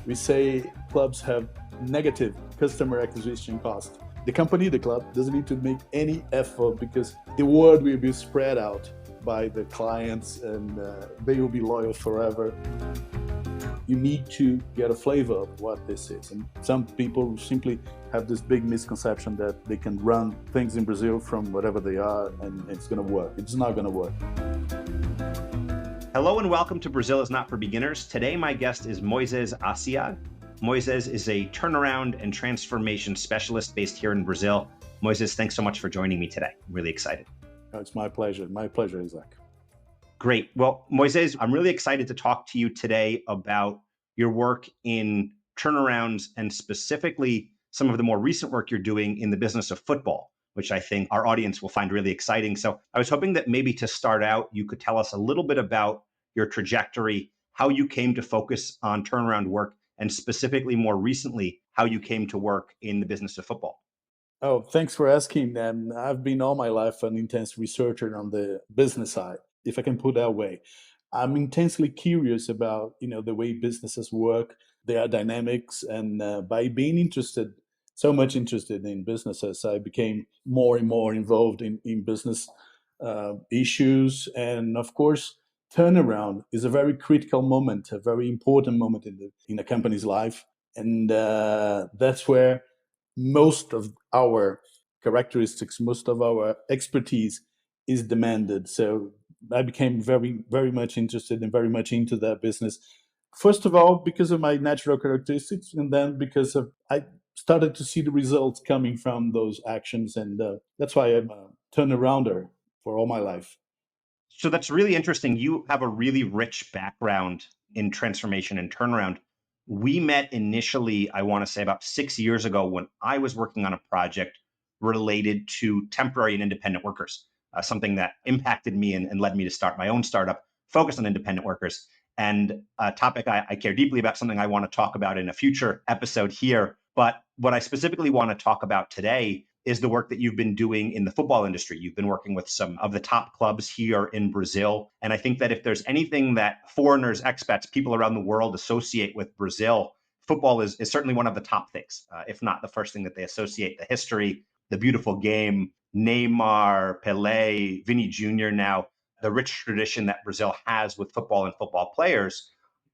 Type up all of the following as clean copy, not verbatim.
We say clubs have negative customer acquisition cost. The company, the club, doesn't need to make any effort because the word will be spread out by the clients and they will be loyal forever. You need to get a flavor of what this is. And some people simply have this big misconception that they can run things in Brazil from whatever they are and it's going to work. It's not going to work. Hello and welcome to Brazil is Not for Beginners. Today my guest is Moises Assayag. Moises is a turnaround and transformation specialist based here in Brazil. Moises, thanks so much for joining me today. I'm really excited. It's my pleasure. My pleasure, Isaac. Great. Well, Moises, I'm really excited to talk to you today about your work in turnarounds and specifically some of the more recent work you're doing in the business of football, which I think our audience will find really exciting. So I was hoping that maybe to start out, you could tell us a little bit about your trajectory, how you came to focus on turnaround work, and specifically more recently, how you came to work in the business of football. Oh, thanks for asking. And I've been all my life an intense researcher on the business side, if I can put it that way. I'm intensely curious about, the way businesses work, their dynamics, and by being interested, so much interested in businesses, I became more and more involved in business issues. And of course, turnaround is a very critical moment, a very important moment in a company's life, and that's where most of our characteristics, most of our expertise is demanded. So I became very, very much interested and very much into that business. First of all, because of my natural characteristics, and then because of I started to see the results coming from those actions, and that's why I'm a turnarounder for all my life. So that's really interesting. You have a really rich background in transformation and turnaround. We met initially, I want to say about 6 years ago when I was working on a project related to temporary and independent workers, something that impacted me and led me to start my own startup focused on independent workers. And a topic I care deeply about, something I want to talk about in a future episode here. But what I specifically want to talk about today is the work that you've been doing in the football industry. You've been working with some of the top clubs here in Brazil. And I think that if there's anything that foreigners, expats, people around the world associate with Brazil, football is certainly one of the top things, if not the first thing that they associate. The history, the beautiful game, Neymar, Pelé, Vini Jr. now, the rich tradition that Brazil has with football and football players.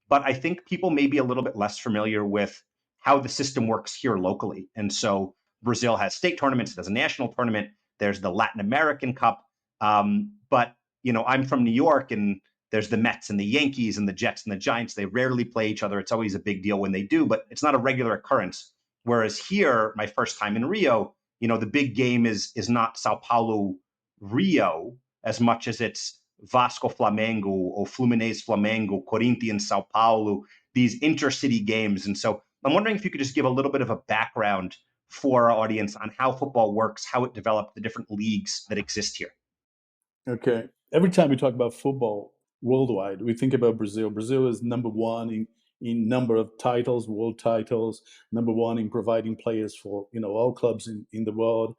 But I think people may be a little bit less familiar with how the system works here locally. And so Brazil has state tournaments, there's a national tournament, there's the Latin American Cup. But I'm from New York, and there's the Mets and the Yankees and the Jets and the Giants. They rarely play each other. It's always a big deal when they do, but it's not a regular occurrence. Whereas here, my first time in Rio, the big game is not Sao Paulo Rio as much as it's Vasco Flamengo or Fluminense Flamengo, Corinthians Sao Paulo, these intercity games. And so I'm wondering if you could just give a little bit of a background for our audience on how football works, how it developed, the different leagues that exist here. Okay. Every time we talk about football worldwide, we think about Brazil. Brazil is number one in number of titles, world titles, number one in providing players for, all clubs in the world.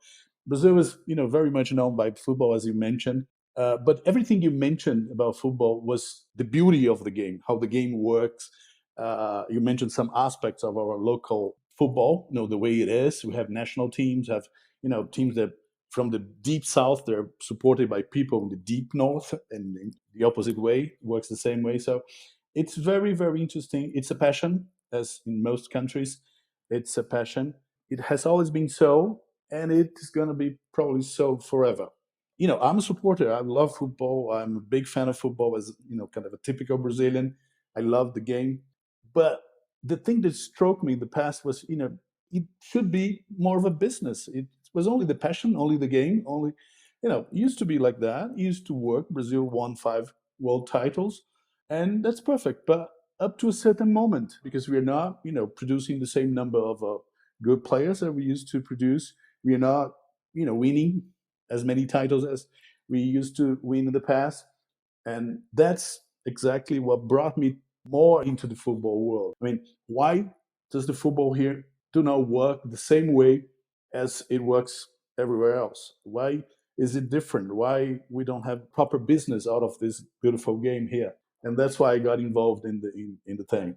Brazil is, very much known by football, as you mentioned. But everything you mentioned about football was the beauty of the game, how the game works. You mentioned some aspects of our local football, the way it is. We have national teams, have, teams that from the deep south, they're supported by people in the deep north, and in the opposite way works the same way. So it's very, very interesting. It's a passion, as in most countries. It's a passion. It has always been so, and it's going to be probably so forever. I'm a supporter. I love football. I'm a big fan of football as, kind of a typical Brazilian. I love the game. But the thing that struck me in the past was, it should be more of a business. It was only the passion, only the game, only, it used to be like that. It used to work. Brazil won 5 world titles, and that's perfect. But up to a certain moment, because we are not, producing the same number of good players that we used to produce. We are not, winning as many titles as we used to win in the past. And that's exactly what brought me more into the football world. I mean, why does the football here do not work the same way as it works everywhere else? Why is it different? Why we don't have proper business out of this beautiful game here? And that's why I got involved in the thing.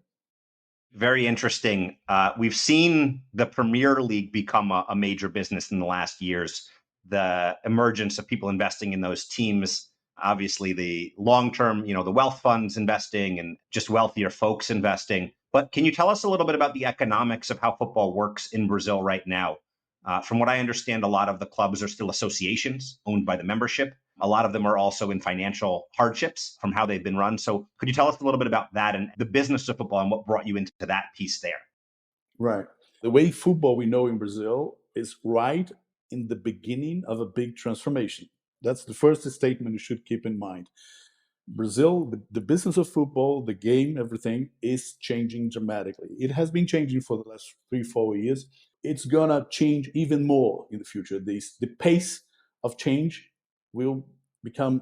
Very interesting. We've seen the Premier League become a major business in the last years. The emergence of people investing in those teams, obviously the long term, the wealth funds investing and just wealthier folks investing. But can you tell us a little bit about the economics of how football works in Brazil right now? From what I understand, a lot of the clubs are still associations owned by the membership. A lot of them are also in financial hardships from how they've been run. So, could you tell us a little bit about that and the business of football and what brought you into that piece there? Right. The way football we know in Brazil is right in the beginning of a big transformation. That's the first statement you should keep in mind. Brazil, the business of football, the game, everything is changing dramatically. It has been changing for the last 3, 4 years. It's gonna change even more in the future. The pace of change will become,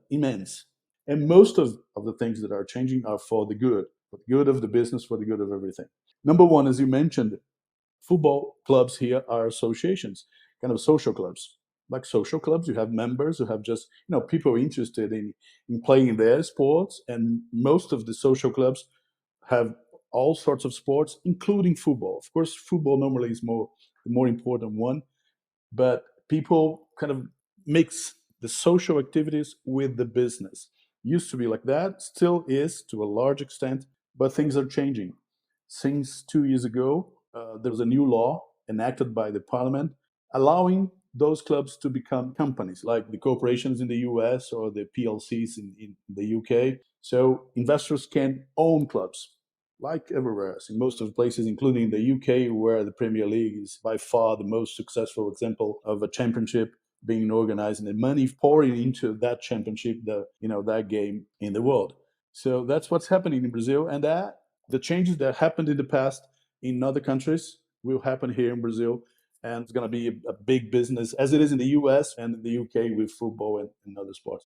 immense. And most of the things that are changing are for the good of the business, for the good of everything. Number one, as you mentioned, football clubs here are associations, kind of social clubs. Like social clubs, you have members who have just, people interested in playing their sports. And most of the social clubs have all sorts of sports, including football. Of course, football normally is the more important one, but people kind of mix the social activities with the business. Used to be like that, still is to a large extent, but things are changing. Since 2 years ago, there was a new law enacted by the parliament allowing those clubs to become companies, like the corporations in the US or the PLCs in the UK. So investors can own clubs like everywhere else, in most of the places, including the UK, where the Premier League is by far the most successful example of a championship being organized and the money pouring into that championship, that game in the world. So that's what's happening in Brazil, and that the changes that happened in the past in other countries will happen here in Brazil, and it's going to be a big business as it is in the US and in the UK with football and other sports.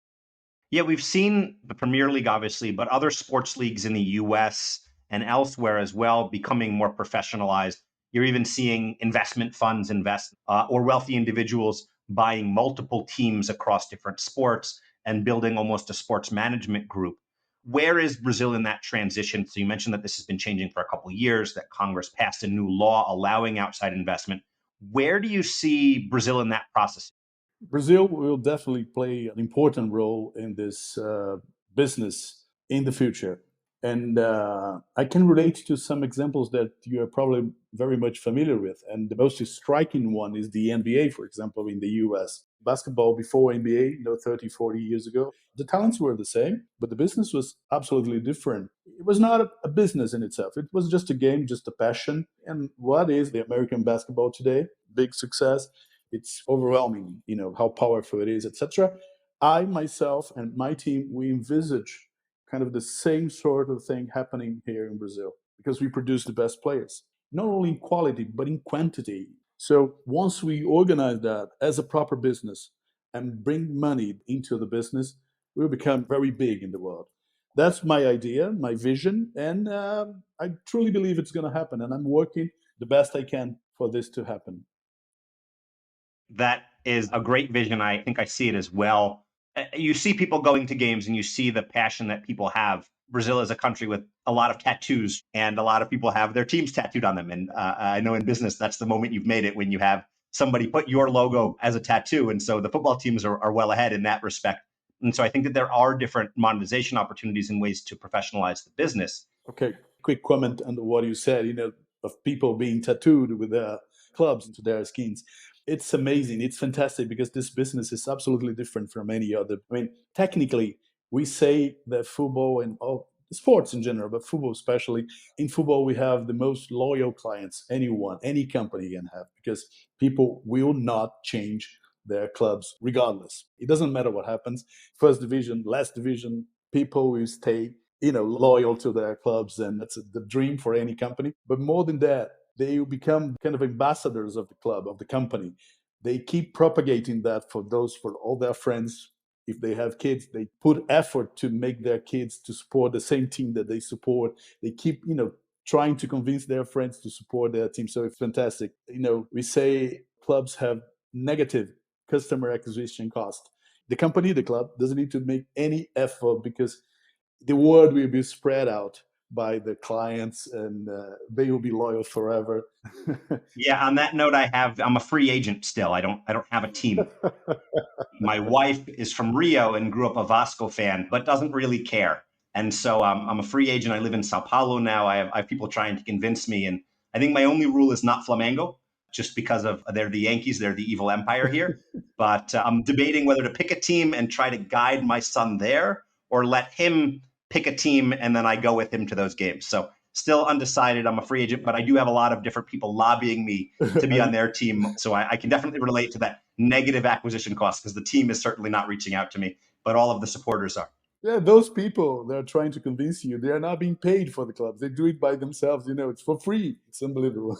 Yeah, we've seen the Premier League, obviously, but other sports leagues in the US and elsewhere as well becoming more professionalized. You're even seeing investment funds invest or wealthy individuals buying multiple teams across different sports and building almost a sports management group. Where is Brazil in that transition? So you mentioned that this has been changing for a couple of years, that Congress passed a new law allowing outside investment. Where do you see Brazil in that process? Brazil will definitely play an important role in this business in the future. And I can relate to some examples that you are probably very much familiar with. And the most striking one is the NBA, for example, in the US. Basketball before NBA, 30, 40 years ago, the talents were the same, but the business was absolutely different. It was not a business in itself. It was just a game, just a passion. And what is the American basketball today? Big success. It's overwhelming, how powerful it is, etc. I myself and my team, we envisage kind of the same sort of thing happening here in Brazil because we produce the best players, not only in quality but in quantity. So once we organize that as a proper business and bring money into the business, we'll become very big in the world. That's my idea, my vision, and I truly believe it's going to happen. And I'm working the best I can for this to happen. That is a great vision. I think I see it as well. You see people going to games and you see the passion that people have. Brazil is a country with a lot of tattoos, and a lot of people have their teams tattooed on them. And I know in business, that's the moment you've made it when you have somebody put your logo as a tattoo. And so the football teams are well ahead in that respect. And so I think that there are different monetization opportunities and ways to professionalize the business. Okay, quick comment on what you said, of people being tattooed with clubs into their skins. It's amazing. It's fantastic because this business is absolutely different from any other. I mean, technically, we say that football and all sports in general, but football especially, in football, we have the most loyal clients anyone, any company can have because people will not change their clubs regardless. It doesn't matter what happens. First division, last division, people will stay loyal to their clubs, and that's the dream for any company. But more than that, they become kind of ambassadors of the club, of the company. They keep propagating that for all their friends. If they have kids, they put effort to make their kids to support the same team that they support. They keep trying to convince their friends to support their team. So it's fantastic. We say clubs have negative customer acquisition cost. The company, the club, doesn't need to make any effort because the word will be spread out by the clients, and they will be loyal forever. Yeah, on that note, I'm a free agent still. I don't have a team. My wife is from Rio and grew up a Vasco fan, but doesn't really care. And so I'm a free agent. I live in Sao Paulo now. I have people trying to convince me. And I think my only rule is not Flamengo, just because of they're the Yankees, they're the evil empire here. But I'm debating whether to pick a team and try to guide my son there, or let him pick a team and then I go with him to those games. So still undecided. I'm a free agent, but I do have a lot of different people lobbying me to be on their team. So I can definitely relate to that negative acquisition cost, because the team is certainly not reaching out to me, but all of the supporters are. Yeah, those people, they're trying to convince you. They are not being paid for the clubs. They do it by themselves. It's for free. It's unbelievable.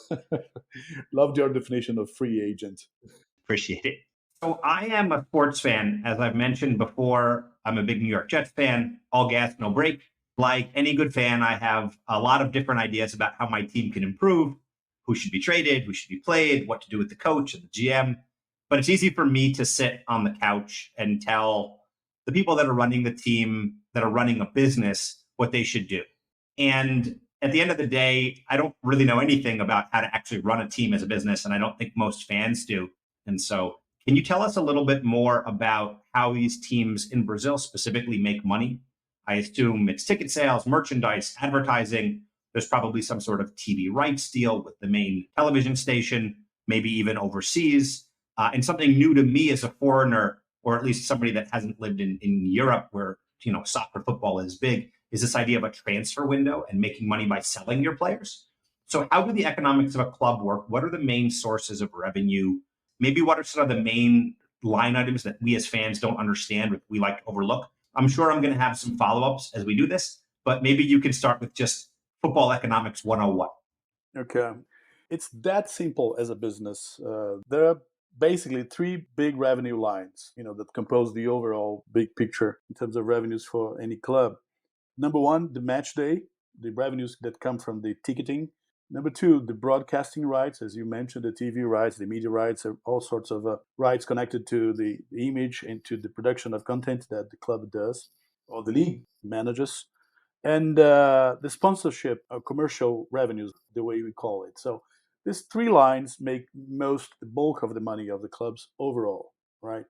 Loved your definition of free agent. Appreciate it. So I am a sports fan. As I've mentioned before, I'm a big New York Jets fan, all gas, no break. Like any good fan, I have a lot of different ideas about how my team can improve, who should be traded, who should be played, what to do with the coach and the GM. But it's easy for me to sit on the couch and tell the people that are running the team, that are running a business, what they should do. And at the end of the day, I don't really know anything about how to actually run a team as a business. And I don't think most fans do. And so, can you tell us a little bit more about how these teams in Brazil specifically make money? I assume it's ticket sales, merchandise, advertising. There's probably some sort of TV rights deal with the main television station, maybe even overseas. And something new to me as a foreigner, or at least somebody that hasn't lived in Europe, where soccer, football is big, is this idea of a transfer window and making money by selling your players. So, how do the economics of a club work? What are the main sources of revenue? Maybe what are some of the main line items that we as fans don't understand, but we like to overlook? I'm sure I'm going to have some follow ups as we do this, but maybe you can start with just football economics 101. Okay. It's that simple as a business. There are basically three big revenue lines, that compose the overall big picture in terms of revenues for any club. Number one, the match day, the revenues that come from the ticketing. Number two, the broadcasting rights, as you mentioned, the TV rights, the media rights, all sorts of rights connected to the image and to the production of content that the club does or the league manages. And the sponsorship or commercial revenues, the way we call it. So these three lines make the bulk of the money of the clubs overall, right?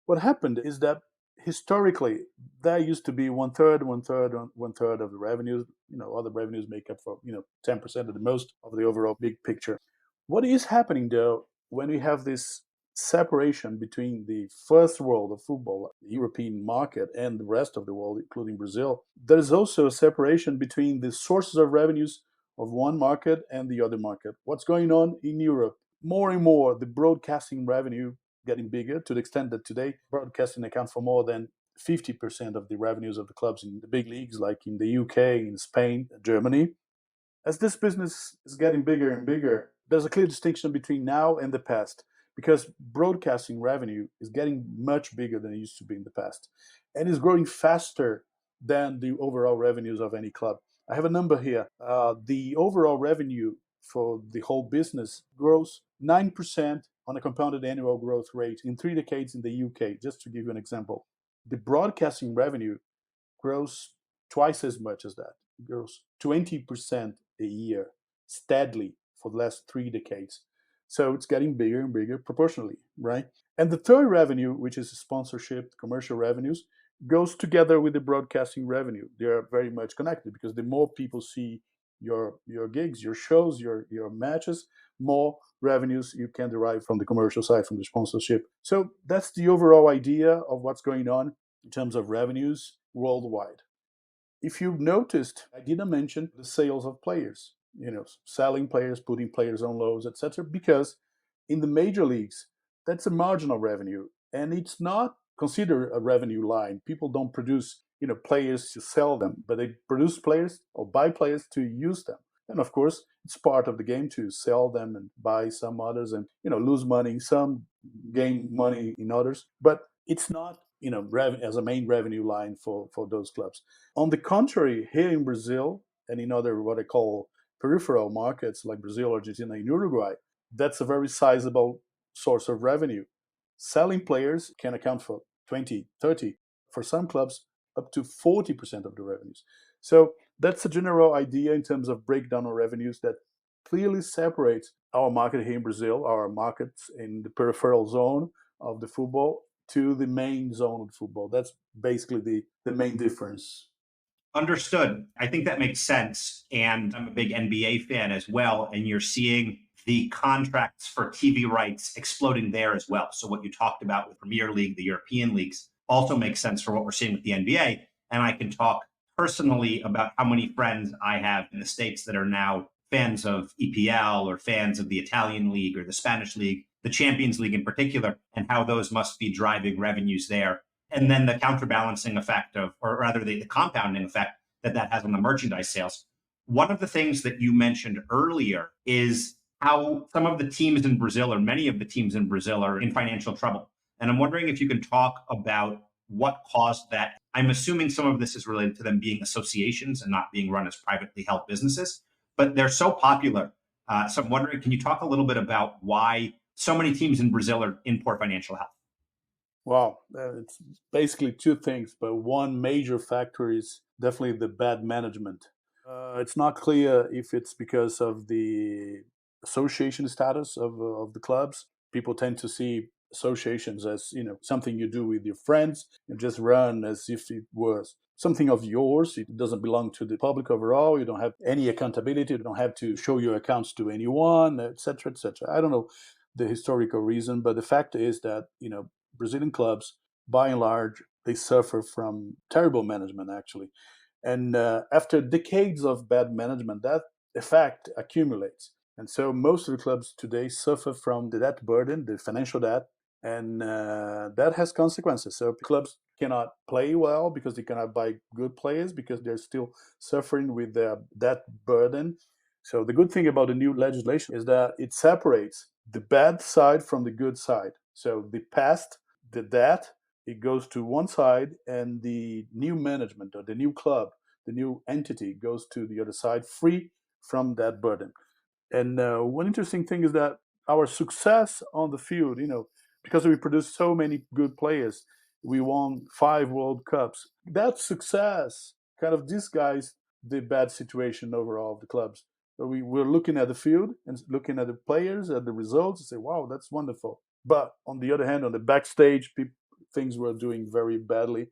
What happened is that historically there used to be one third, one third, one third of the revenues. Other revenues make up for 10% of the most of the overall big picture. What is happening though when we have this separation between the first world of football, the European market, and the rest of the world, including Brazil, there is also a separation between the sources of revenues of one market and the other market. What's going on in Europe? More and more, the broadcasting revenue getting bigger to the extent that today broadcasting accounts for more than 50% of the revenues of the clubs in the big leagues, like in the UK, in Spain, Germany. As this business is getting bigger and bigger, there's a clear distinction between now and the past, because broadcasting revenue is getting much bigger than it used to be in the past and is growing faster than the overall revenues of any club. I have a number here. The overall revenue for the whole business grows 9% on a compounded annual growth rate in 3 decades in the UK, just to give you an example. The broadcasting revenue grows twice as much as that. It grows 20% a year steadily for the last 3 decades. So it's getting bigger and bigger proportionally, right? And the third revenue, which is sponsorship, commercial revenues, goes together with the broadcasting revenue. They are very much connected, because the more people see your gigs, your shows, your matches, more revenues you can derive from the commercial side, from the sponsorship. So that's the overall idea of what's going on in terms of revenues worldwide. If you've noticed, I didn't mention the sales of players, selling players, putting players on loans, etc., because in the major leagues, that's a marginal revenue and it's not considered a revenue line. People don't produce, players to sell them, but they produce players or buy players to use them. And of course, it's part of the game to sell them and buy some others and, lose money in some, gain money in others. But it's not, as a main revenue line for those clubs. On the contrary, here in Brazil and in other what I call peripheral markets like Brazil, Argentina, and Uruguay, that's a very sizable source of revenue. Selling players can account for 20, 30, for some clubs, up to 40% of the revenues. So That's a general idea in terms of breakdown of revenues that clearly separates our market here in Brazil, our markets in the peripheral zone of the football to the main zone of football. That's basically the main difference. Understood. I think that makes sense. And I'm a big NBA fan as well. And you're seeing the contracts for TV rights exploding there as well. So, what you talked about with Premier League, the European leagues, also makes sense for what we're seeing with the NBA. And I can talk personally about how many friends I have in the States that are now fans of EPL or fans of the Italian league or the Spanish league, the Champions League in particular, and how those must be driving revenues there, and then the counterbalancing effect of, or rather the compounding effect that that has on the merchandise sales. One of the things that you mentioned earlier is how some of the teams in Brazil, or many of the teams in Brazil, are in financial trouble. And I'm wondering if you can talk about what caused that. I'm assuming some of this is related to them being associations and not being run as privately held businesses, but they're so popular. So I'm wondering, can you talk a little bit about why so many teams in Brazil are in poor financial health? Wow, it's basically two things, but one major factor is definitely the bad management. It's not clear if it's because of the association status of the clubs. People tend to see associations as something you do with your friends. You just run as if it was something of yours. It doesn't belong to the public overall. You don't have any accountability. You don't have to show your accounts to anyone, etc., etc. I don't know the historical reason, but the fact is that Brazilian clubs, by and large, they suffer from terrible management, actually. And after decades of bad management, that effect accumulates. And so most of the clubs today suffer from the debt burden, the financial debt, and that has consequences. So clubs cannot play well because they cannot buy good players because they're still suffering with the debt burden. So the good thing about the new legislation is that it separates the bad side from the good side. So the past, the debt, it goes to one side, and the new management or the new club, the new entity goes to the other side, free from that burden. And one interesting thing is that our success on the field, because we produced so many good players, we won 5 World Cups. That success kind of disguised the bad situation overall of the clubs. So we were looking at the field and looking at the players, at the results, and say, "Wow, that's wonderful." But on the other hand, on the backstage, things were doing very badly,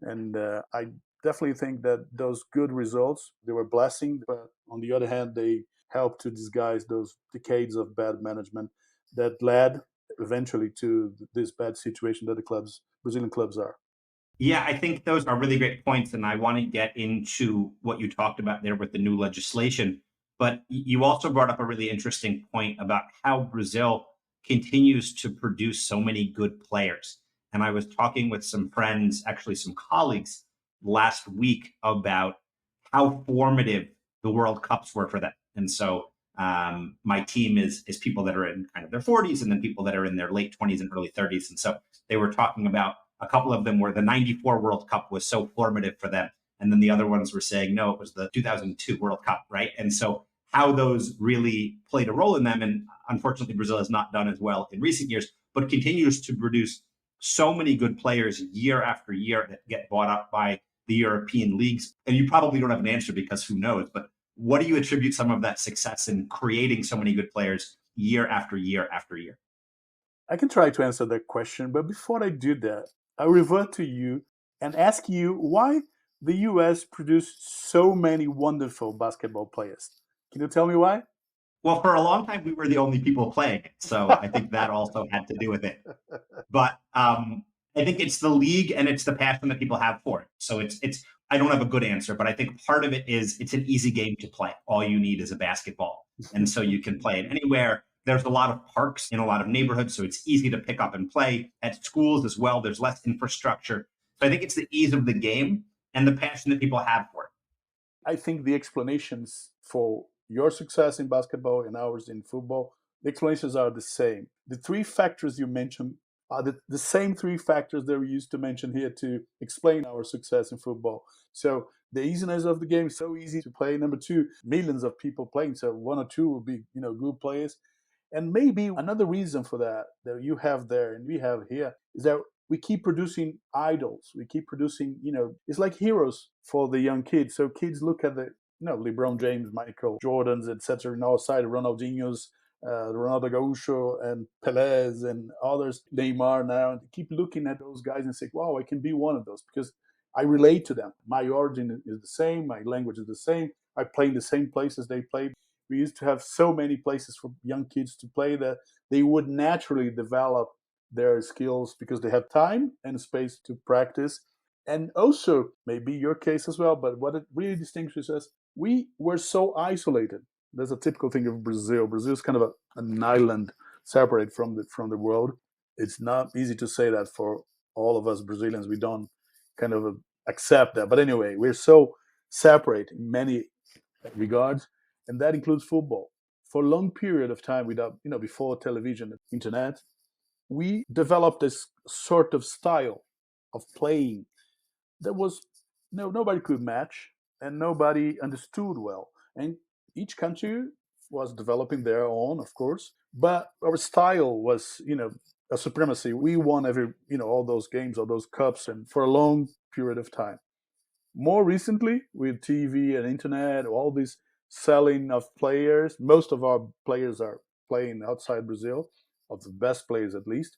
and I definitely think that those good results, they were blessing, but on the other hand, they helped to disguise those decades of bad management that led eventually to this bad situation that the clubs, Brazilian clubs, are. Yeah, I think those are really great points. And I want to get into what you talked about there with the new legislation. But you also brought up a really interesting point about how Brazil continues to produce so many good players. And I was talking with some friends, actually some colleagues last week, about how formative the World Cups were for them. And so my team is people that are in kind of their 40s and then people that are in their late 20s and early 30s. And so they were talking about a couple of them where the 94 World Cup was so formative for them. And then the other ones were saying, no, it was the 2002 World Cup, right? And so how those really played a role in them. And unfortunately, Brazil has not done as well in recent years, but continues to produce so many good players year after year that get bought up by the European leagues. And you probably don't have an answer because who knows, but what do you attribute some of that success in creating so many good players year after year after year? I can try to answer that question, but before I do that, I revert to you and ask you why the US produced so many wonderful basketball players. Can you tell me why? Well, for a long time, we were the only people playing it. So I think that also had to do with it. But I think it's the league and it's the passion that people have for it. So it's I don't have a good answer, but I think part of it is it's an easy game to play. All you need is a basketball, and so you can play it anywhere. There's a lot of parks in a lot of neighborhoods, so it's easy to pick up and play at schools as well. There's less infrastructure, so I think it's the ease of the game and the passion that people have for it. I think the explanations for your success in basketball and ours in football, the explanations are the same. The three factors you mentioned are the same three factors that we used to mention here to explain our success in football. So the easiness of the game, so easy to play. Number two, millions of people playing. So one or two will be, good players. And maybe another reason for that you have there and we have here is that we keep producing idols. We keep producing, it's like heroes for the young kids. So kids look at LeBron James, Michael Jordans, etc. And outside Ronaldinho's, Ronaldo Gaúcho, and Pelez, and others, Neymar now, and keep looking at those guys and say, "Wow, I can be one of those because I relate to them. My origin is the same. My language is the same. I play in the same places they play." We used to have so many places for young kids to play that they would naturally develop their skills because they have time and space to practice. And also, maybe your case as well, but what it really distinguishes us, we were so isolated. There's a typical thing of Brazil. Brazil is kind of an island separate from the world. It's not easy to say that for all of us Brazilians. We don't kind of accept that. But anyway, we're so separate in many regards, and that includes football. For a long period of time, without before television, internet, we developed this sort of style of playing that was nobody could match and nobody understood well. And each country was developing their own, of course, but our style was a supremacy. We won every all those games, all those cups, and for a long period of time. More recently, with TV and internet, all this selling of players, most of our players are playing outside Brazil, of the best players at least.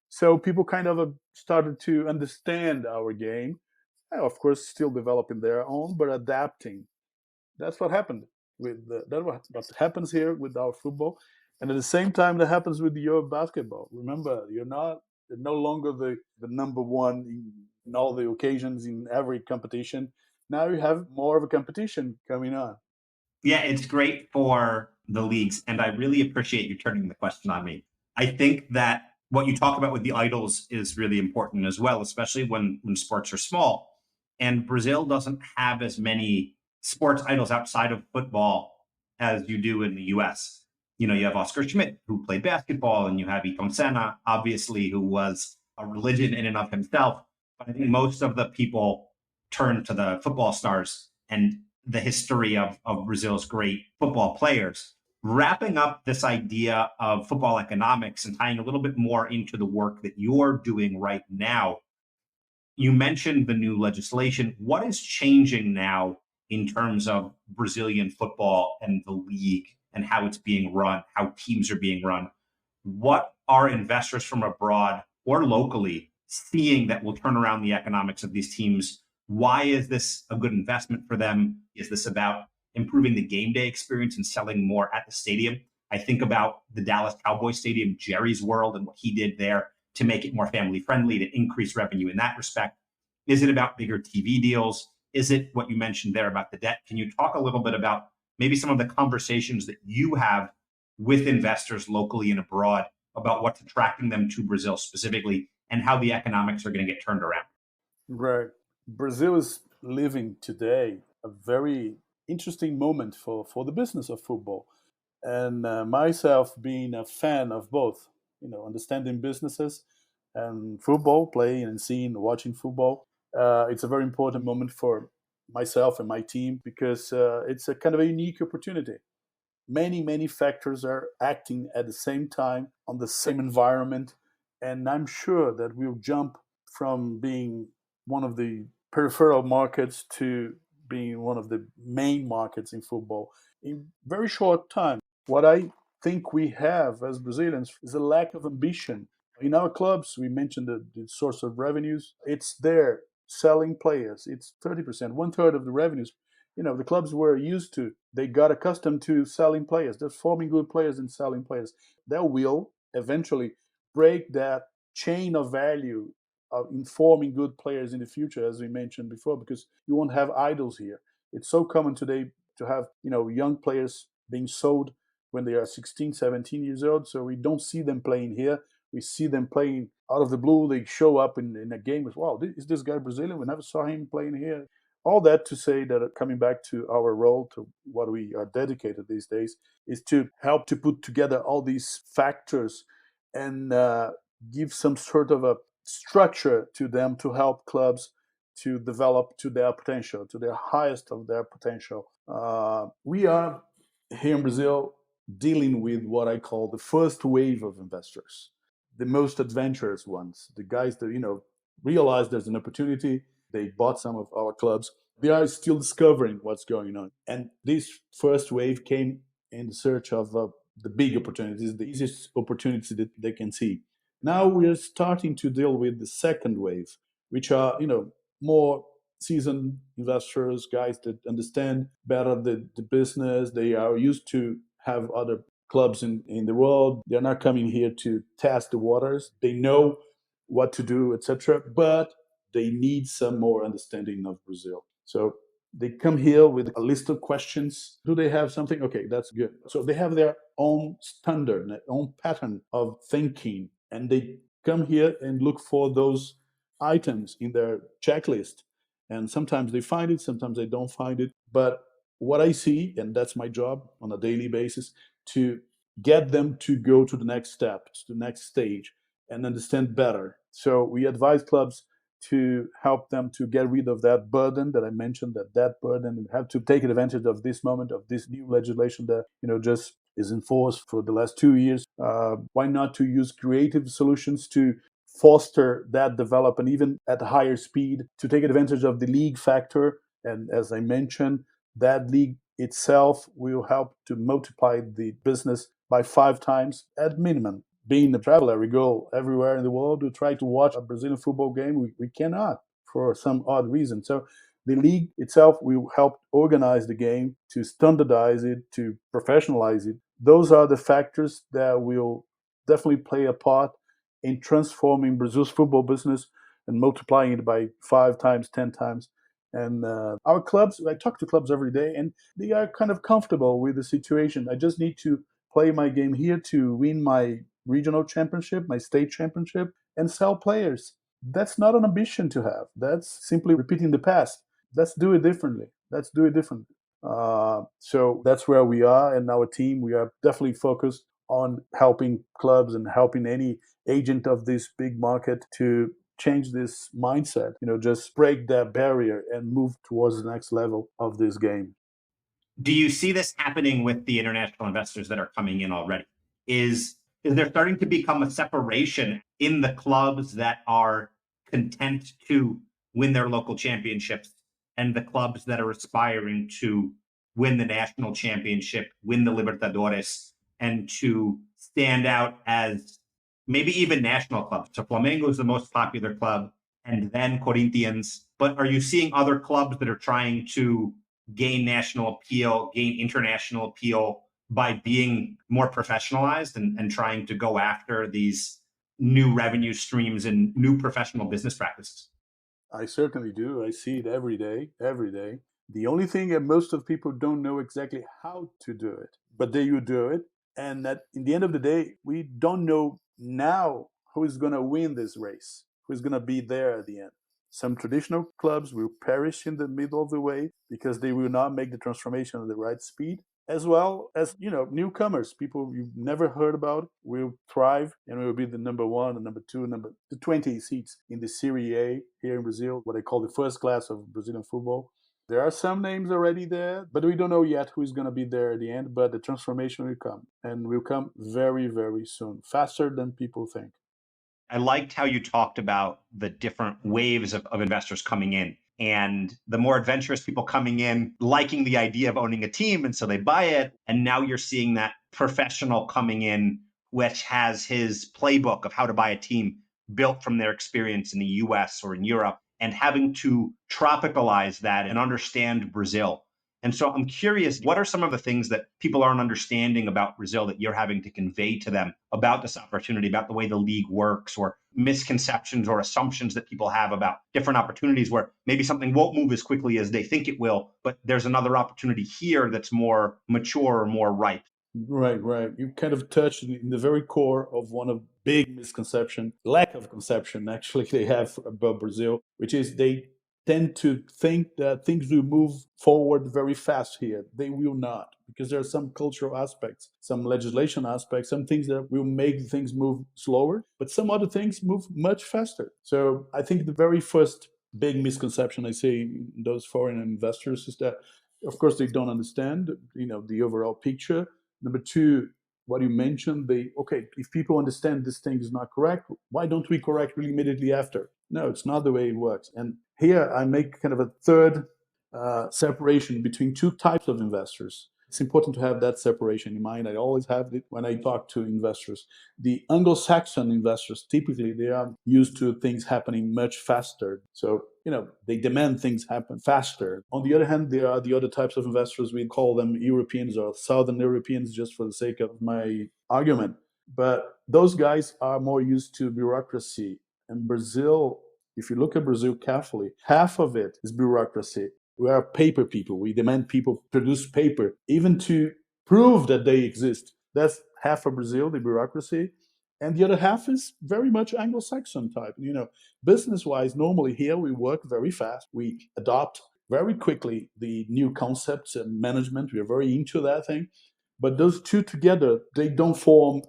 So people kind of started to understand our game. Of course, still developing their own, but adapting. That's what happened what happens here with our football, and at the same time that happens with your basketball. Remember, you're no longer the number one in all the occasions in every competition. Now you have more of a competition coming on. Yeah, it's great for the leagues. And I really appreciate you turning the question on me. I think that what you talk about with the idols is really important as well, especially when sports are small. And Brazil doesn't have as many sports idols outside of football as you do in the US. You have Oscar Schmidt, who played basketball, and you have Ayrton Senna, obviously, who was a religion in and of himself. But I think most of the people turn to the football stars and the history of Brazil's great football players. Wrapping up this idea of football economics and tying a little bit more into the work that you're doing right now, you mentioned the new legislation. What is changing now in terms of Brazilian football and the league and how it's being run, how teams are being run? What are investors from abroad or locally seeing that will turn around the economics of these teams? Why is this a good investment for them? Is this about improving the game day experience and selling more at the stadium? I think about the Dallas Cowboys Stadium, Jerry's World, and what he did there to make it more family friendly, to increase revenue in that respect. Is it about bigger TV deals? Is it what you mentioned there about the debt? Can you talk a little bit about maybe some of the conversations that you have with investors locally and abroad about what's attracting them to Brazil specifically and how the economics are going to get turned around? Right. Brazil is living today a very interesting moment for the business of football. And myself being a fan of both, understanding businesses and football, playing and seeing, watching football. It's a very important moment for myself and my team because it's a kind of a unique opportunity. Many factors are acting at the same time on the same environment, and I'm sure that we'll jump from being one of the peripheral markets to being one of the main markets in football in very short time. What I think we have as Brazilians is a lack of ambition. In our clubs, we mentioned the source of revenues. It's there, selling players. It's 30%, one third of the revenues. The clubs were used to, they got accustomed to selling players. They're forming good players and selling players. That will eventually break that chain of value of informing good players in the future, as we mentioned before, because you won't have idols here. It's so common today to have young players being sold when they are 16, 17 years old. So we don't see them playing here. We see them playing out of the blue. They show up in a game with, wow, is this guy Brazilian? We never saw him playing here. All that to say that coming back to our role, to what we are dedicated these days, is to help to put together all these factors and give some sort of a structure to them to help clubs to develop to their potential, to their highest of their potential. We are here in Brazil dealing with what I call the first wave of investors. the most adventurous ones, the guys that realize there's an opportunity. They bought some of our clubs. They are still discovering what's going on, and this first wave came in search of the big opportunities, the easiest opportunities that they can see. Now we are starting to deal with the second wave, which are more seasoned investors, guys that understand better the business. They are used to have other clubs in the world. They're not coming here to test the waters. They know what to do, etc. But they need some more understanding of Brazil. So they come here with a list of questions. Do they have something? Okay, that's good. So they have their own standard, their own pattern of thinking, and they come here and look for those items in their checklist. And sometimes they find it, sometimes they don't find it. But what I see, and that's my job on a daily basis, to get them to go to the next step, to the next stage, and understand better. So we advise clubs to help them to get rid of that burden that I mentioned, that burden, and have to take advantage of this moment, of this new legislation that just is in force for the last 2 years. Why not to use creative solutions to foster that development even at a higher speed, to take advantage of the league factor? And as I mentioned, that league itself will help to multiply the business by 5 times at minimum. Being a traveler, we go everywhere in the world to try to watch a Brazilian football game. We cannot for some odd reason. So the league itself will help organize the game, to standardize it, to professionalize it. Those are the factors that will definitely play a part in transforming Brazil's football business and multiplying it by 5 times, 10 times. And our clubs, I talk to clubs every day, and they are kind of comfortable with the situation. I just need to play my game here to win my regional championship, my state championship, and sell players. That's not an ambition to have. That's simply repeating the past. Let's do it differently. Let's do it differently. So that's where we are, and our team. We are definitely focused on helping clubs and helping any agent of this big market to change this mindset. Just break that barrier and move towards the next level of this game. Do you see this happening with the international investors that are coming in already? Is there starting to become a separation in the clubs that are content to win their local championships and the clubs that are aspiring to win the national championship, win the Libertadores, and to stand out as maybe even national clubs? So Flamengo is the most popular club, and then Corinthians. But are you seeing other clubs that are trying to gain national appeal, gain international appeal by being more professionalized and trying to go after these new revenue streams and new professional business practices? I certainly do. I see it every day, every day. The only thing that most of people don't know exactly how to do it, but they will do it. And that in the end of the day, we don't know now who is going to win this race, who is going to be there at the end. Some traditional clubs will perish in the middle of the way because they will not make the transformation at the right speed, as well as newcomers, people you've never heard about, will thrive and will be the number one, the number two, the 20 seats in the Serie A here in Brazil, what I call the first class of Brazilian football. There are some names already there, but we don't know yet who is going to be there at the end. But the transformation will come, and will come very, very soon, faster than people think. I liked how you talked about the different waves of investors coming in, and the more adventurous people coming in, liking the idea of owning a team. And so they buy it. And now you're seeing that professional coming in, which has his playbook of how to buy a team built from their experience in the US or in Europe, and having to tropicalize that and understand Brazil. And so I'm curious, what are some of the things that people aren't understanding about Brazil that you're having to convey to them about this opportunity, about the way the league works, or misconceptions or assumptions that people have about different opportunities where maybe something won't move as quickly as they think it will, but there's another opportunity here that's more mature or more ripe? Right, right. You kind of touched in the very core of one of big misconception, lack of conception actually they have about Brazil, which is they tend to think that things will move forward very fast here. They will not, because there are some cultural aspects, some legislation aspects, some things that will make things move slower, but some other things move much faster. So I think the very first big misconception I see in those foreign investors is that, of course, they don't understand, the overall picture. Number two, what you mentioned. Okay, if people understand this thing is not correct, why don't we correct it immediately after? No, it's not the way it works. And here I make kind of a third separation between two types of investors. It's important to have that separation in mind. I always have it when I talk to investors. The Anglo-Saxon investors, typically, they are used to things happening much faster. So, they demand things happen faster. On the other hand, there are the other types of investors. We call them Europeans or Southern Europeans, just for the sake of my argument. But those guys are more used to bureaucracy. And Brazil, if you look at Brazil carefully, half of it is bureaucracy. We are paper people. We demand people produce paper, even to prove that they exist. That's half of Brazil, the bureaucracy. And the other half is very much Anglo-Saxon type. Business-wise, normally here we work very fast. We adopt very quickly the new concepts and management. We are very into that thing. But those two together, they don't form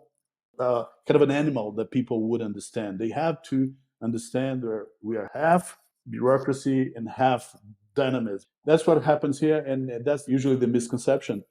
kind of an animal that people would understand. They have to understand that we are half bureaucracy and half dynamism. That's what happens here, and that's usually the misconception.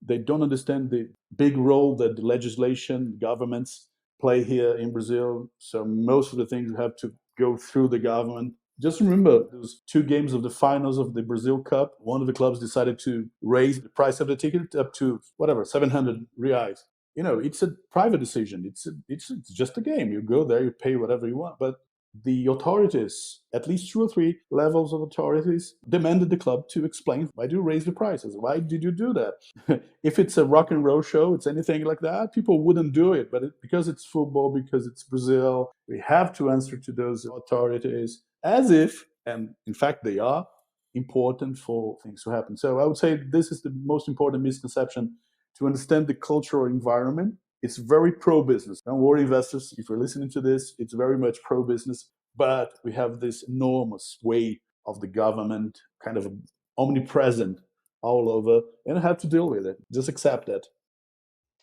They don't understand the big role that the legislation, governments play here in Brazil. So most of the things have to go through the government. Just remember, those two games of the finals of the Brazil Cup. One of the clubs decided to raise the price of the ticket up to whatever 700 reais. It's a private decision. It's just a game. You go there, you pay whatever you want. But the authorities, at least two or three levels of authorities, demanded the club to explain, why do you raise the prices? Why did you do that? If it's a rock and roll show, it's anything like that, people wouldn't do it. But because it's football, because it's Brazil, we have to answer to those authorities as if, and in fact they are, important for things to happen. So I would say this is the most important misconception, to understand the cultural environment. It's very pro-business. Don't worry, investors, if you're listening to this, it's very much pro-business. But we have this enormous weight of the government, kind of omnipresent all over, and I have to deal with it. Just accept it.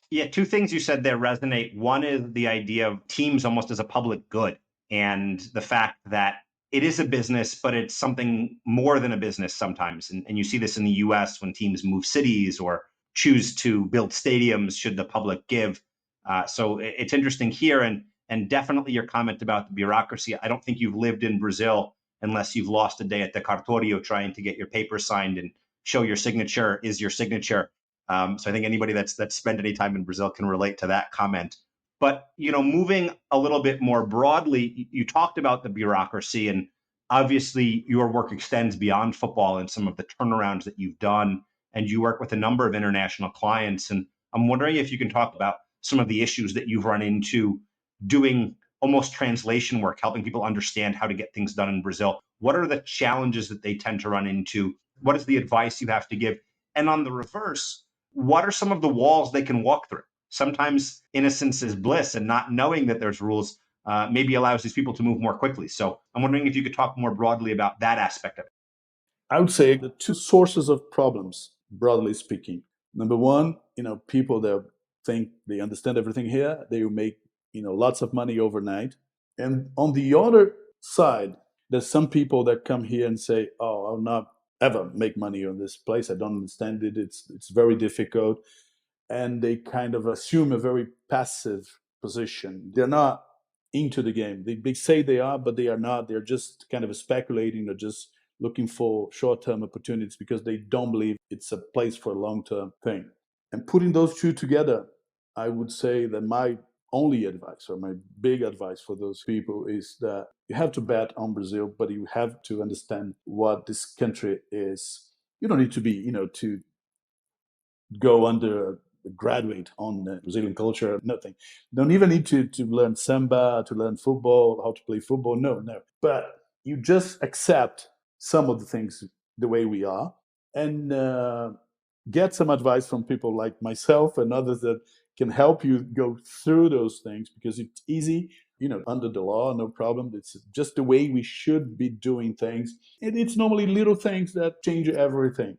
Yeah, two things you said there resonate. One is the idea of teams almost as a public good, and the fact that it is a business, but it's something more than a business sometimes. And you see this in the US when teams move cities or choose to build stadiums should the public give. So it's interesting here. And definitely your comment about the bureaucracy. I don't think you've lived in Brazil unless you've lost a day at the cartório trying to get your paper signed and show your signature is your signature. So I think anybody that's spent any time in Brazil can relate to that comment. But moving a little bit more broadly, you talked about the bureaucracy, and obviously your work extends beyond football and some of the turnarounds that you've done, and you work with a number of international clients. And I'm wondering if you can talk about some of the issues that you've run into doing almost translation work, helping people understand how to get things done in Brazil. What are the challenges that they tend to run into? What is the advice you have to give? And on the reverse, what are some of the walls they can walk through? Sometimes innocence is bliss, and not knowing that there's rules maybe allows these people to move more quickly. So I'm wondering if you could talk more broadly about that aspect of it. I would say the two sources of problems, broadly speaking. Number one, people that think they understand everything here, they will make, lots of money overnight. And on the other side, there's some people that come here and say, "Oh, I'll not ever make money on this place. I don't understand it. It's very difficult." And they kind of assume a very passive position. They're not into the game. They say they are, but they are not. They're just kind of speculating or just looking for short-term opportunities because they don't believe it's a place for a long-term thing. And putting those two together, I would say that my only advice or my big advice for those people is that you have to bet on Brazil, but you have to understand what this country is. You don't need to be, to go under a graduate on Brazilian culture, nothing. Don't even need to learn samba, to learn football, how to play football. No, no. But you just accept some of the things the way we are and get some advice from people like myself and others that can help you go through those things because it's easy, under the law, no problem. It's just the way we should be doing things. And it's normally little things that change everything.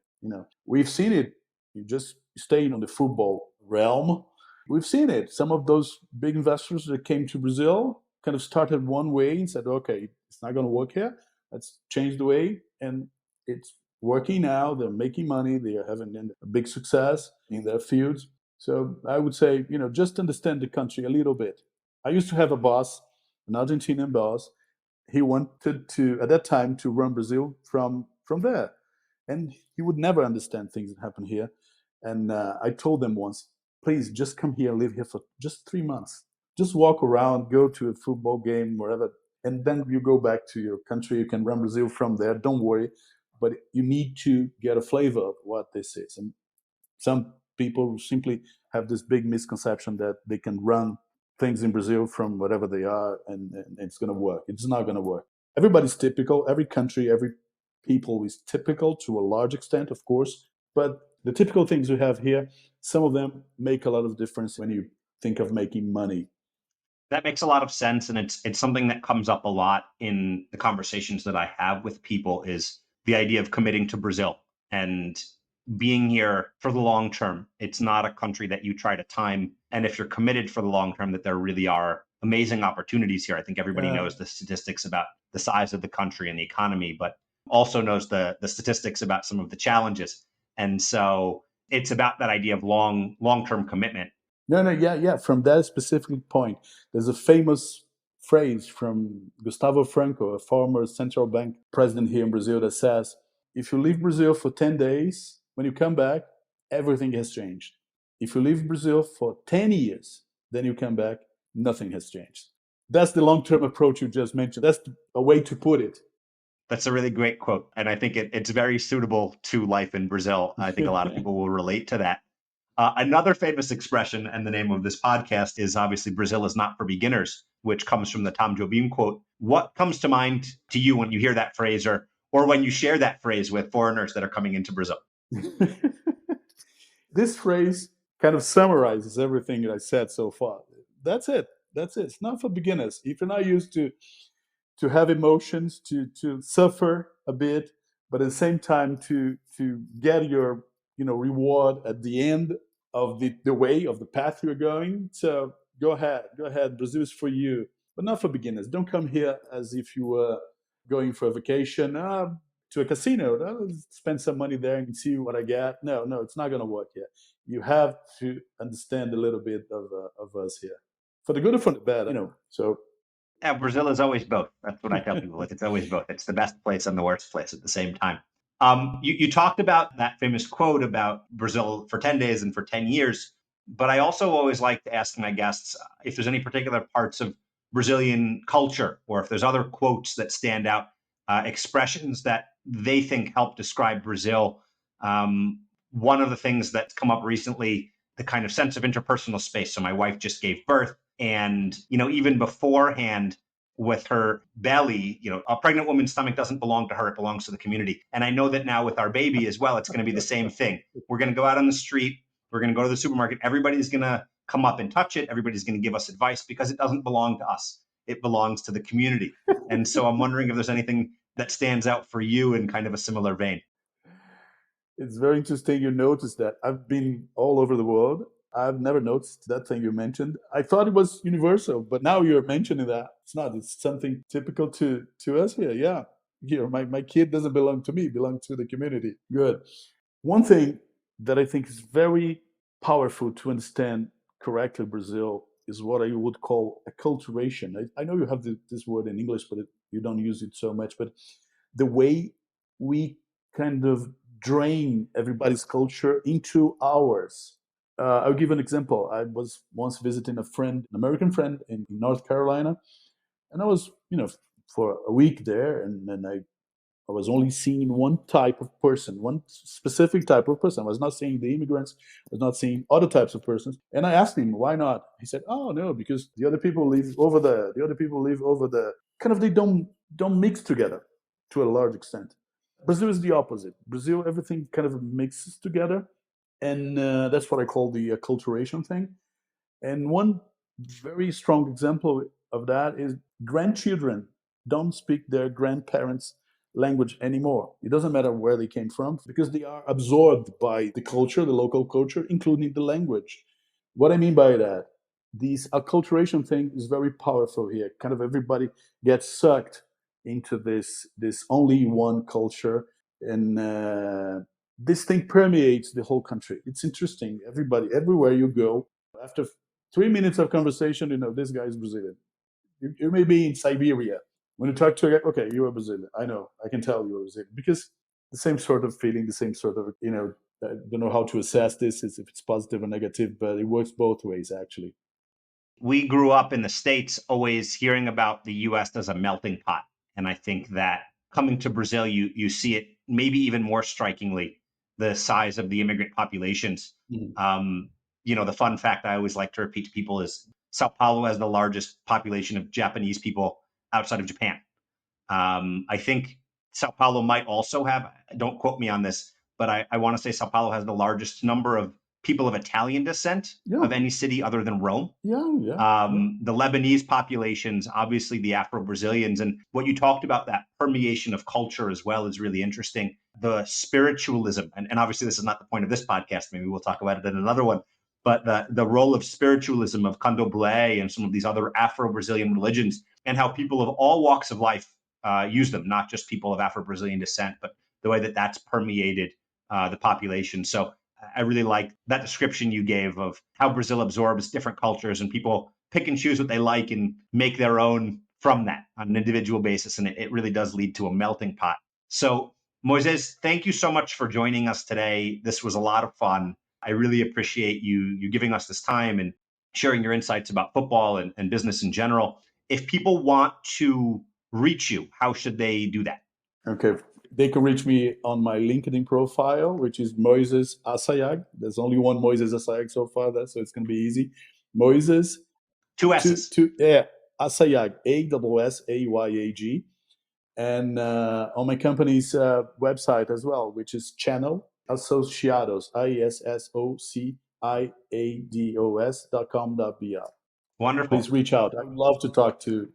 We've seen it. You just staying on the football realm. We've seen it. Some of those big investors that came to Brazil kind of started one way and said, okay, it's not going to work here. Let's change the way. And it's working now. They're making money. They are having a big success in their fields. So I would say, just understand the country a little bit. I used to have a boss, an Argentinian boss. He wanted to, at that time, to run Brazil from there, and he would never understand things that happen here. And I told them once, please just come here, live here for just 3 months, just walk around, go to a football game, wherever, and then you go back to your country. You can run Brazil from there. Don't worry, but you need to get a flavor of what this is. And some people simply have this big misconception that they can run things in Brazil from whatever they are, and it's going to work. It's not going to work. Everybody's typical. Every country, every people is typical to a large extent, of course. But the typical things we have here, some of them make a lot of difference when you think of making money. That makes a lot of sense, and it's something that comes up a lot in the conversations that I have with people is the idea of committing to Brazil and being here for the long term. It's not a country that you try to time, and if you're committed for the long term, that there really are amazing opportunities here. I think everybody Yeah. knows the statistics about the size of the country and the economy, but also knows the statistics about some of the challenges. And so it's about that idea of long-term commitment. No, yeah, yeah. From that specific point, there's a famous phrase from Gustavo Franco, a former central bank president here in Brazil, that says, if you leave Brazil for 10 days, when you come back, everything has changed. If you leave Brazil for 10 years, then you come back, nothing has changed. That's the long term approach you just mentioned. That's a way to put it. That's a really great quote. And I think it's very suitable to life in Brazil. I think a lot of people will relate to that. Another famous expression, and the name of this podcast is obviously Brazil is not for beginners, which comes from the Tom Jobim quote. What comes to mind to you when you hear that phrase, or when you share that phrase with foreigners that are coming into Brazil? This phrase kind of summarizes everything that I said so far. That's it. That's it. It's not for beginners. If you're not used to have emotions, to suffer a bit, but at the same time to get your reward at the end of the way of the path you're going. So go ahead. Brazil is for you, but not for beginners. Don't come here as if you were going for a vacation to a casino. Spend some money there and see what I get. No, it's not going to work here. You have to understand a little bit of us here, for the good or for the bad. So Yeah, Brazil is always both. That's what I tell people. It's always both. It's the best place and the worst place at the same time. You talked about that famous quote about Brazil for 10 days and for 10 years. But I also always like to ask my guests if there's any particular parts of Brazilian culture or if there's other quotes that stand out, expressions that they think help describe Brazil. One of the things that's come up recently, the kind of sense of interpersonal space. So my wife just gave birth. And, even beforehand with her belly, a pregnant woman's stomach doesn't belong to her. It belongs to the community. And I know that now with our baby as well, it's going to be the same thing. We're going to go out on the street. We're going to go to the supermarket. Everybody's going to come up and touch it. Everybody's going to give us advice because it doesn't belong to us. It belongs to the community. And so I'm wondering if there's anything that stands out for you in kind of a similar vein. it's very interesting you noticed that. I've been all over the world. I've never noticed that thing you mentioned. I thought it was universal, but now you're mentioning that. It's not. It's something typical to us here. Yeah. Here, my kid doesn't belong to me, belong to the community. Good. One thing that I think is very powerful to understand correctly Brazil is what I would call acculturation. I know you have this word in English, but you don't use it so much. But the way we kind of drain everybody's culture into ours. I'll give an example. I was once visiting a friend, an American friend in North Carolina, and I was, for a week there, and I was only seeing one type of person, one specific type of person. I was not seeing the immigrants. I was not seeing other types of persons. And I asked him, why not? He said, oh, no, because the other people live over there. The other people live over there. Kind of they don't mix together to a large extent. Brazil is the opposite. Brazil, everything kind of mixes together. And that's what I call the acculturation thing. And one very strong example of that is grandchildren don't speak their grandparents' language anymore. It doesn't matter where they came from because they are absorbed by the culture, the local culture, including the language. What I mean by that, this acculturation thing is very powerful here. Kind of everybody gets sucked into this only one culture, and this thing permeates the whole country. It's interesting. Everybody, everywhere you go, after 3 minutes of conversation, this guy is Brazilian. You may be in Siberia. When you talk to a guy, okay, you are Brazilian. I know. I can tell you are Brazilian. Because the same sort of feeling, the same sort of, I don't know how to assess this, if it's positive or negative, but it works both ways, actually. We grew up in the States always hearing about the US as a melting pot. And I think that coming to Brazil, you see it maybe even more strikingly, the size of the immigrant populations. The fun fact I always like to repeat to people is Sao Paulo has the largest population of Japanese people outside of Japan. I think Sao Paulo might also have, don't quote me on this, but I want to say Sao Paulo has the largest number of people of Italian descent of any city other than Rome. The Lebanese populations, obviously the Afro-Brazilians, and what you talked about, that permeation of culture as well, is really interesting. The spiritualism, and obviously this is not the point of this podcast, maybe we'll talk about it in another one, but the role of spiritualism, of candomblé and some of these other Afro-Brazilian religions, and how people of all walks of life use them, not just people of Afro-Brazilian descent, but the way that that's permeated the population. So I really like that description you gave of how Brazil absorbs different cultures and people pick and choose what they like and make their own from that on an individual basis. And it really does lead to a melting pot. So Moises, thank you so much for joining us today. This was a lot of fun. I really appreciate you giving us this time and sharing your insights about football and business in general. If people want to reach you, how should they do that? Okay. They can reach me on my LinkedIn profile, which is Moises Assayag. There's only one Moises Assayag so far, so it's going to be easy. Moises. Two S's. Assayag, Assayag. And on my company's website as well, which is Channel Associados, ISSOCIADOS.com.br. Wonderful. Please reach out. I'd love to talk to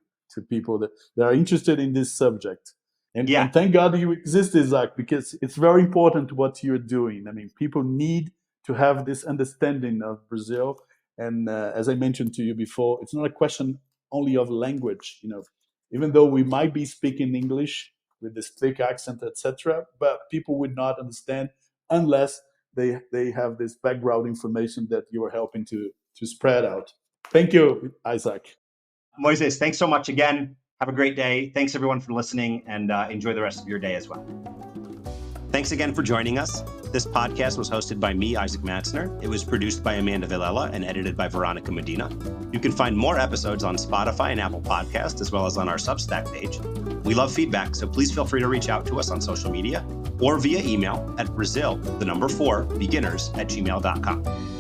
people that are interested in this subject. And thank God you exist, Isaac, because it's very important what you're doing. I mean, people need to have this understanding of Brazil. And as I mentioned to you before, it's not a question only of language. Even though we might be speaking English with this thick accent, etc., but people would not understand unless they have this background information that you are helping to spread out. Thank you, Isaac. Moises, thanks so much again. Have a great day. Thanks everyone for listening, and enjoy the rest of your day as well. Thanks again for joining us. This podcast was hosted by me, Isaac Matzner. It was produced by Amanda Villela and edited by Veronica Medina. You can find more episodes on Spotify and Apple Podcasts, as well as on our Substack page. We love feedback, so please feel free to reach out to us on social media or via email at Brazil4beginners@gmail.com.